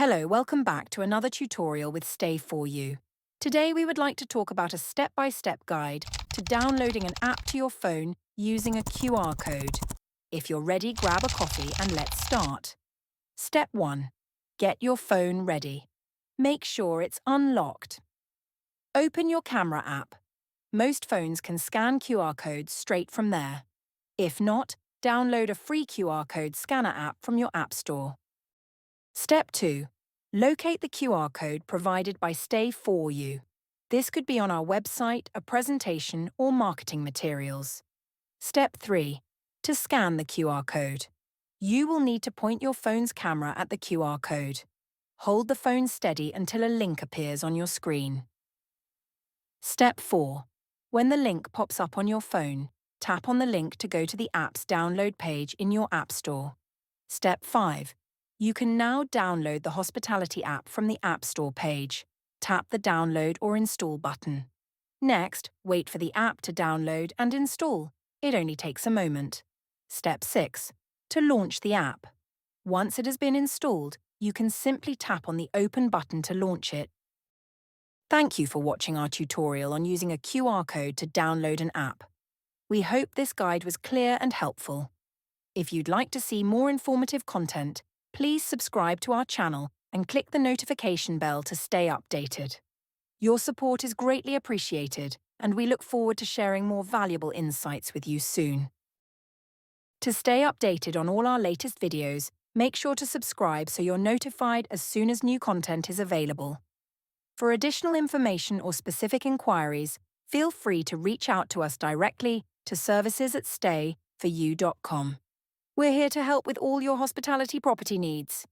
Hello, welcome back to another tutorial with Stay4U. Today we would like to talk about a step-by-step guide to downloading an app to your phone using a QR code. If you're ready, grab a coffee and let's start. Step 1. Get your phone ready. Make sure it's unlocked. Open your camera app. Most phones can scan QR codes straight from there. If not, download a free QR code scanner app from your App Store. Step 2. Locate the QR code provided by Stay4U. This could be on our website, a presentation, or marketing materials. Step 3. To scan the QR code. You will need to point your phone's camera at the QR code. Hold the phone steady until a link appears on your screen. Step 4. When the link pops up on your phone, tap on the link to go to the app's download page in your App Store. Step 5. You can now download the Hospitality app from the App Store page. Tap the Download or Install button. Next, wait for the app to download and install. It only takes a moment. Step 6. To launch the app. Once it has been installed, you can simply tap on the Open button to launch it. Thank you for watching our tutorial on using a QR code to download an app. We hope this guide was clear and helpful. If you'd like to see more informative content, please subscribe to our channel and click the notification bell to stay updated. Your support is greatly appreciated, and we look forward to sharing more valuable insights with you soon. To stay updated on all our latest videos, make sure to subscribe so you're notified as soon as new content is available. For additional information or specific inquiries, feel free to reach out to us directly to services@stay4u.com. We're here to help with all your hospitality property needs.